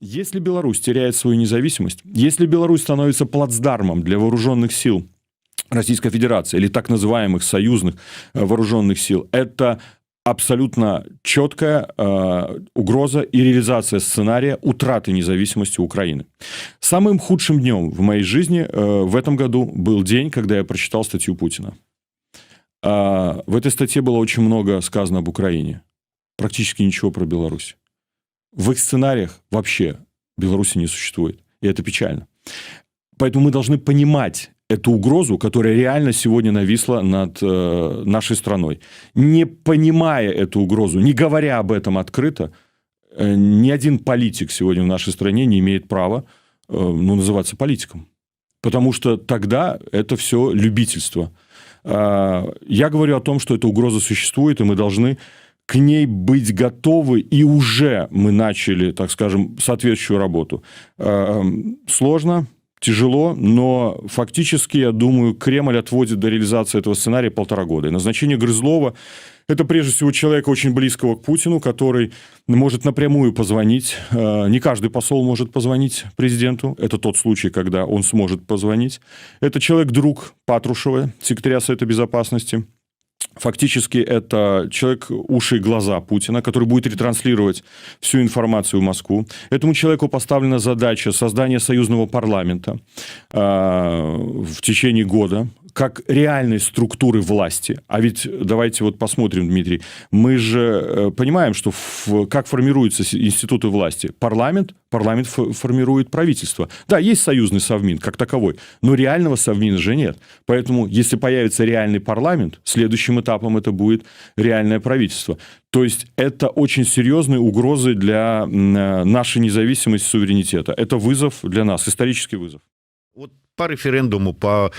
Если Беларусь теряет свою независимость, если Беларусь становится плацдармом для вооруженных сил Российской Федерации или так называемых союзных вооруженных сил, это абсолютно четкая угроза и реализация сценария утраты независимости Украины. Самым худшим днем в моей жизни в этом году был день, когда я прочитал статью Путина. В этой статье было очень много сказано об Украине. Практически ничего про Беларусь. В их сценариях вообще Беларуси не существует. И это печально. Поэтому мы должны понимать эту угрозу, которая реально сегодня нависла над нашей страной. Не понимая эту угрозу, не говоря об этом открыто, ни один политик сегодня в нашей стране не имеет права называться политиком. Потому что тогда это все любительство. Я говорю о том, что эта угроза существует, и мы должны к ней быть готовы, и уже мы начали, так скажем, соответствующую работу. Сложно, тяжело, но фактически, я думаю, Кремль отводит до реализации этого сценария 1,5 года. И назначение Грызлова – это, прежде всего, человека очень близкого к Путину, который может напрямую позвонить. Не каждый посол может позвонить президенту. Это тот случай, когда он сможет позвонить. Это человек-друг Патрушева, секретаря Совета Безопасности. Фактически это человек уши и глаза Путина, который будет ретранслировать всю информацию в Москву. Этому человеку поставлена задача создания союзного парламента в течение года, как реальной структуры власти. А ведь давайте вот посмотрим, Дмитрий, мы же понимаем, что как формируются институты власти. Парламент формирует правительство. Да, есть союзный Совмин как таковой, но реального Совмина же нет. Поэтому, если появится реальный парламент, следующим этапом это будет реальное правительство. То есть это очень серьезные угрозы для нашей независимости, суверенитета. Это вызов для нас, исторический вызов. Вот по референдуму,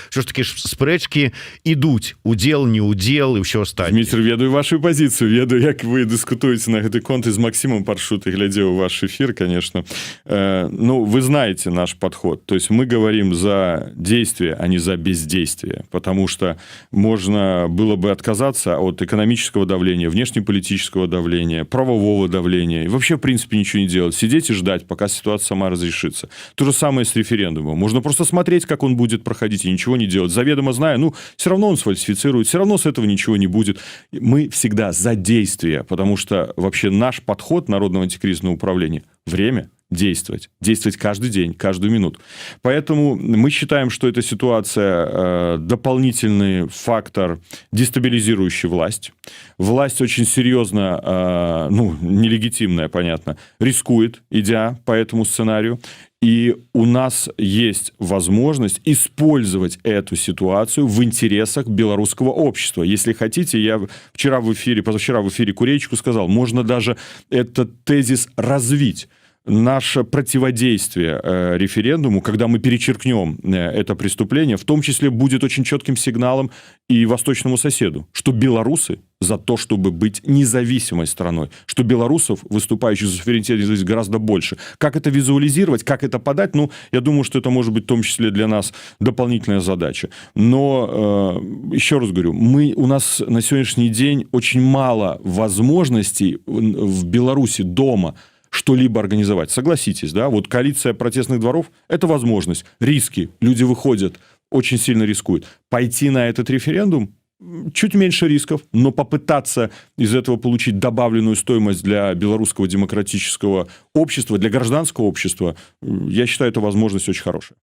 що ж таки спрэчкі ідуць, удзел, не удзел і ўсё астатняе. Дмітрий, ведаю вашу позицию, ведаю, як вы дискутуете на гэты конт, и с Максимом Паршут, и глядел ваш эфир, конечно. Ну, вы знаете наш подход. То есть мы говорим за действие, а не за бездействие, потому что можно было бы отказаться от экономического давления, внешнеполитического давления, правового давления, и вообще, в принципе, ничего не делать, сидеть и ждать, пока ситуация сама разрешится. То же самое с референдумом. Можно просто смотреть, как он будет проходить, и ничего не делать. Заведомо зная, все равно он сфальсифицирует, все равно с этого ничего не будет. Мы всегда за действие, потому что вообще наш подход Народного антикризисного управления – время действовать. Действовать каждый день, каждую минуту. Поэтому мы считаем, что эта ситуация дополнительный фактор, дестабилизирующий власть. Власть очень серьезно, нелегитимная, понятно, рискует, идя по этому сценарию. И у нас есть возможность использовать эту ситуацию в интересах белорусского общества. Если хотите, я позавчера в эфире Курейчику сказал, можно даже этот тезис развить. Наше противодействие референдуму, когда мы перечеркнем это преступление, в том числе будет очень четким сигналом и восточному соседу, что белорусы за то, чтобы быть независимой страной, что белорусов, выступающих за суверенитет, здесь гораздо больше. Как это визуализировать, как это подать, я думаю, что это может быть в том числе для нас дополнительная задача. Но, еще раз говорю, у нас на сегодняшний день очень мало возможностей в Беларуси дома что-либо организовать. Согласитесь, да? Вот коалиция протестных дворов – это возможность. Риски. Люди выходят, очень сильно рискуют. Пойти на этот референдум – чуть меньше рисков, но попытаться из этого получить добавленную стоимость для белорусского демократического общества, для гражданского общества, я считаю, это возможность очень хорошая.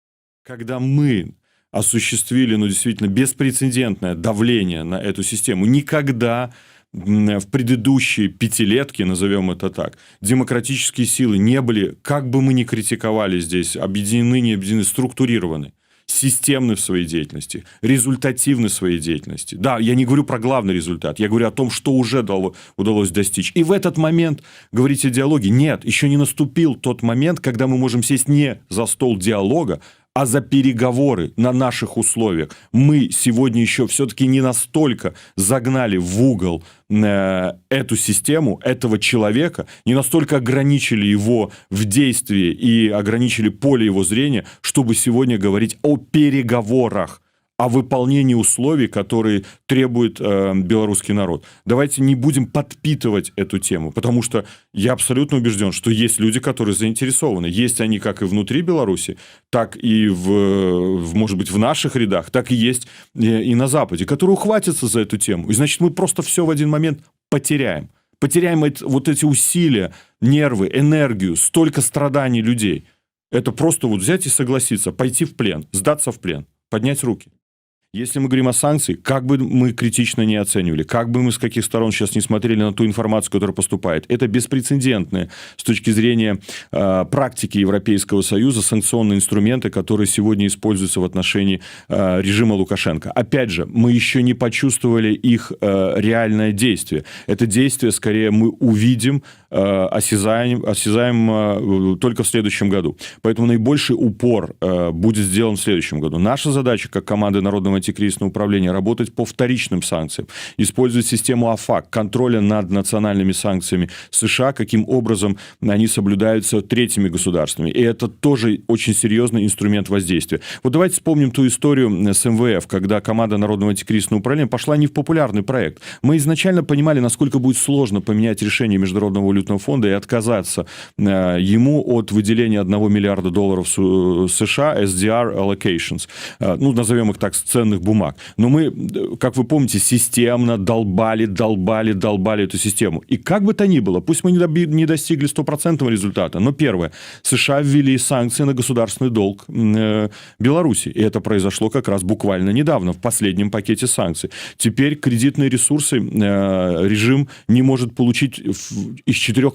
Когда мы осуществили, действительно, беспрецедентное давление на эту систему, никогда в предыдущие пятилетки, назовем это так, демократические силы не были, как бы мы ни критиковали здесь, объединены, не объединены, структурированы, системны в своей деятельности, результативны в своей деятельности. Да, я не говорю про главный результат, я говорю о том, что уже удалось достичь. И в этот момент говорить о диалоге, нет, еще не наступил тот момент, когда мы можем сесть не за стол диалога, а за переговоры на наших условиях. Мы сегодня еще все-таки не настолько загнали в угол эту систему, этого человека, не настолько ограничили его в действии и ограничили поле его зрения, чтобы сегодня говорить о переговорах. о выполнении условий, которые требует белорусский народ. Давайте не будем подпитывать эту тему, потому что я абсолютно убежден, что есть люди, которые заинтересованы. Есть они как и внутри Беларуси, так и, может быть, в наших рядах, так и есть и на Западе, которые ухватятся за эту тему. И, значит, мы просто все в один момент потеряем. Потеряем вот эти усилия, нервы, энергию, столько страданий людей. Это просто вот взять и согласиться, пойти в плен, сдаться в плен, поднять руки. Если мы говорим о санкциях, как бы мы критично не оценивали, как бы мы с каких сторон сейчас не смотрели на ту информацию, которая поступает, это беспрецедентные с точки зрения практики Европейского Союза санкционные инструменты, которые сегодня используются в отношении режима Лукашенко. Опять же, мы еще не почувствовали их реальное действие. Это действие, скорее, мы увидим, осязаем только в следующем году. Поэтому наибольший упор будет сделан в следующем году. Наша задача, как команды Народного антикризисного управления, работать по вторичным санкциям, использовать систему АФАК, контроля над национальными санкциями США, каким образом они соблюдаются третьими государствами. И это тоже очень серьезный инструмент воздействия. Вот давайте вспомним ту историю с МВФ, когда команда Народного антикризисного управления пошла не в популярный проект. Мы изначально понимали, насколько будет сложно поменять решение Международного валютного фонда и отказаться ему от выделения $1 миллиарда США SDR allocations. Ну, назовем их так, ценных бумаг. Но мы, как вы помните, системно долбали эту систему. И как бы то ни было, пусть мы не достигли 100% результата, но первое, США ввели санкции на государственный долг Беларуси. И это произошло как раз буквально недавно, в последнем пакете санкций. Теперь кредитные ресурсы режим не может получить из 4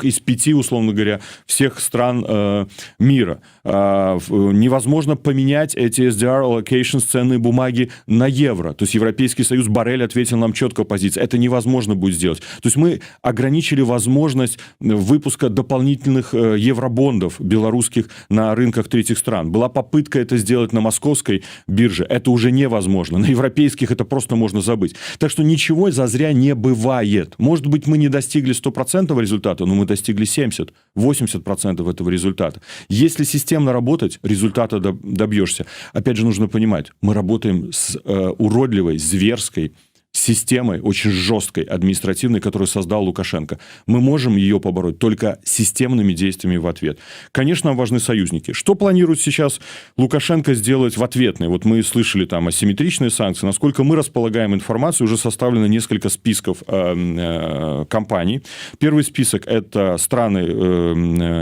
из 5, условно говоря, всех стран мира. Невозможно поменять эти SDR allocations, ценные бумаги, на евро. То есть Европейский Союз, Боррель ответил нам четко позицией. Это невозможно будет сделать. То есть мы ограничили возможность выпуска дополнительных евробондов белорусских на рынках третьих стран. Была попытка это сделать на московской бирже. Это уже невозможно. На европейских это просто можно забыть. Так что ничего зазря не бывает. Может быть, мы не достигли 100% результата, но мы достигли 70-80% этого результата. Если системно работать, результата добьешься. Опять же, нужно понимать, мы работаем с уродливой, зверской системой, очень жесткой, административной, которую создал Лукашенко. Мы можем ее побороть только системными действиями в ответ. Конечно, важны союзники. Что планирует сейчас Лукашенко сделать в ответной? Вот мы слышали там асимметричные санкции. Насколько мы располагаем информацию, уже составлено несколько списков компаний. Первый список – это страны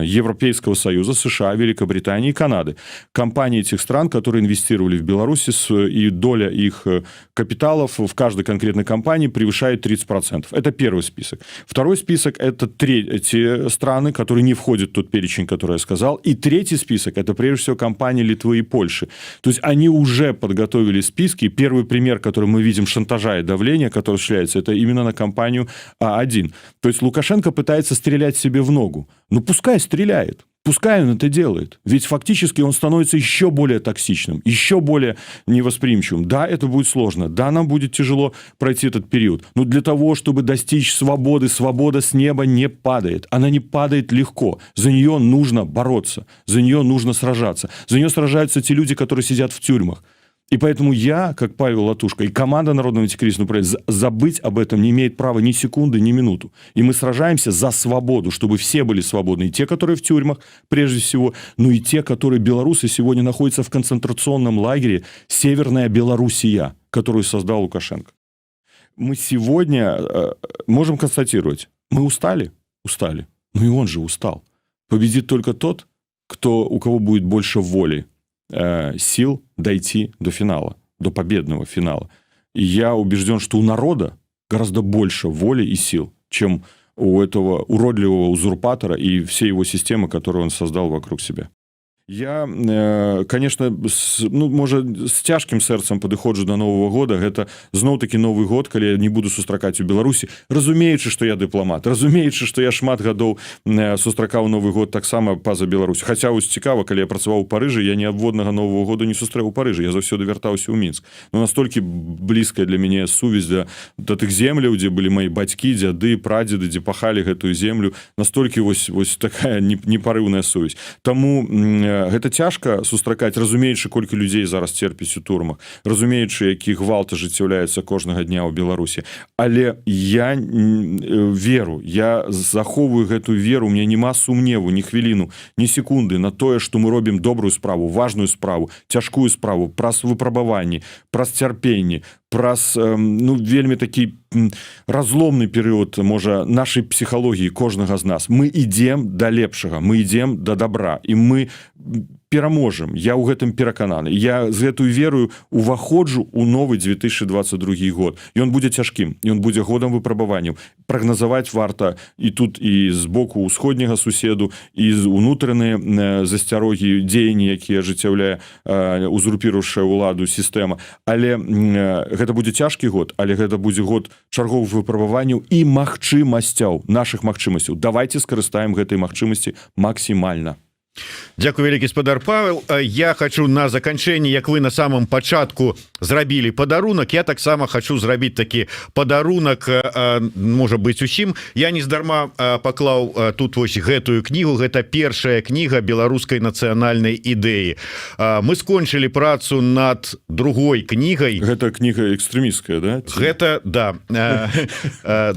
Европейского Союза, США, Великобритании и Канады. Компании этих стран, которые инвестировали в Беларусь, и доля их капиталов в каждой конкретной компании превышает 30%. Это первый список. Второй список – это те страны, которые не входят в тот перечень, который я сказал. И третий список – это, прежде всего, компании Литвы и Польши. То есть они уже подготовили списки. Первый пример, который мы видим, шантажа и давления, который осуществляется, это именно на компанию А1. То есть Лукашенко пытается стрелять себе в ногу. Ну, пускай стреляет. Пускай он это делает. Ведь фактически он становится еще более токсичным, еще более невосприимчивым. Да, это будет сложно. Да, нам будет тяжело пройти этот период. Но для того, чтобы достичь свободы, свобода с неба не падает. Она не падает легко. За нее нужно бороться. За нее нужно сражаться. За нее сражаются те люди, которые сидят в тюрьмах. И поэтому я, как Павел Латушко, и команда Народного антикризисного управления забыть об этом не имеет права ни секунды, ни минуту. И мы сражаемся за свободу, чтобы все были свободны. И те, которые в тюрьмах, прежде всего, но и те, которые белорусы сегодня находятся в концентрационном лагере «Северная Белоруссия», которую создал Лукашенко. Мы сегодня можем констатировать, мы устали? Устали. Ну и он же устал. Победит только тот, у кого будет больше воли, сил дойти до финала, до победного финала. И я убежден, что у народа гораздо больше воли и сил, чем у этого уродливого узурпатора и всей его системы, которую он создал вокруг себя. Я, конечно, может, з цяжкім сэрцам падыходжу до Нового года. Гэта зноў-такі Новы год, калі я не буду сустракаць у Беларусі, разумеючы, што я дыпламат, разумеючы, што я шмат гадоў сустракаў Новы год таксама па-за Беларусю. Хаця вось цікава, калі я працаваў у Парыжы, я ні абводнага Нового года не сустрэў у Парыжы, я заўсёды вяртаўся ў Мінск. Но настолькі блізкая для мяне сувязь да тых земляў, дзе былі мои бацькі, дзяды, прадзеды, дзе пахалі гэтую землю, настолькі вось такая непарыўная сувязь. Таму гэта цяжка сустракаць, разумеючы, колькі людзей зараз церпіць у турмах, разумеючы, які гвалт ажыццяўляецца кожнага дня ў Беларусі. Але я веру, я захоўваю гэтую веру, у меня няма сумневу, ні хвіліну, ні секунды на тое, што мы робім добрую справу, важную справу, цяжкую справу, праз выпрабаванні, праз цярпенні, праз вельмі такі разломны перыяд, можа, нашай псіхалогіі кожнага з нас. Мы ідзем да лепшага, мы ідзем да добра, і мы пераможам. Я ў гэтым перакананы. Я з гэтую верою уваходжу ў новы 2022 год. Ён будзе цяжкім, ён будзе годам выпрабаванняў. Прагназаваць варта і тут і з боку ўсходняга суседу, і з унутраныя засцярогі, дзеянні, якія ажыццяўляе узурпіруючая ўладу сістэма. Але гэта будзе цяжкі год, але гэта будзе год чарговых выпрабаванняў і магчымасцяў, нашых магчымасцяў. Давайте скарыстаем гэтай магчымасці максімальна. Дякую, вялікі спадар Павел. Я хочу на заканчэнні, як вы на самом пачатку зрабілі падарунак, я таксама хочу зрабіць такі падарунак, можа быць усім. Я нездарма паклаў тут вось гэтую кнігу, гэта першая кніга беларускай нацыянальнай ідэі. Мы скончылі працу над другой кнігай. Гэта кніга экстрэмісцкая, да? Гэта, да.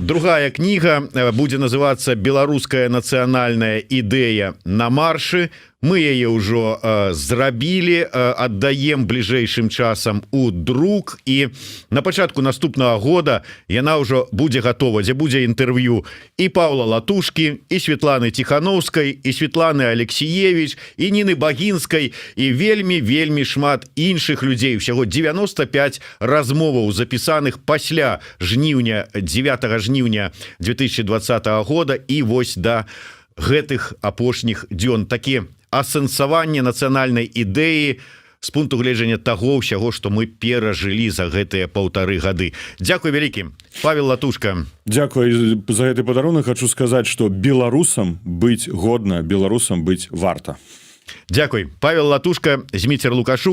Другая кніга будзе называцца «Беларуская нацыянальная ідэя на маршы». Мы яе ўжо зрабілі, аддаем бліжэйшым часам у друк, і на пачатку наступнага года яна ўжо будзе гатова, дзе будзе інтэрв'ю і Паўла Латушкі, і Светланы Тихановскай, і Светланы Алексіевич, і Ніны Багінскай, і вельмі шмат іншых людзей. Усяго 95 размоваў запісаных пасля жніўня, 9 жніўня 2020 года, і вось да гэтых апошніх дзён. Такі асэнсаванне нацыянальнай ідэі з пункту гледжання таго ўсяго, што мы перажылі за гэтыя 1,5 гады. Дзякуй вялікі, Павел Латушка. Дзякуй за гэты падарунак. Хочу сказаць, што беларусам быць годна, беларусам быць варта. Дзякуй. Павел Латушка, Зміцер Лукашук.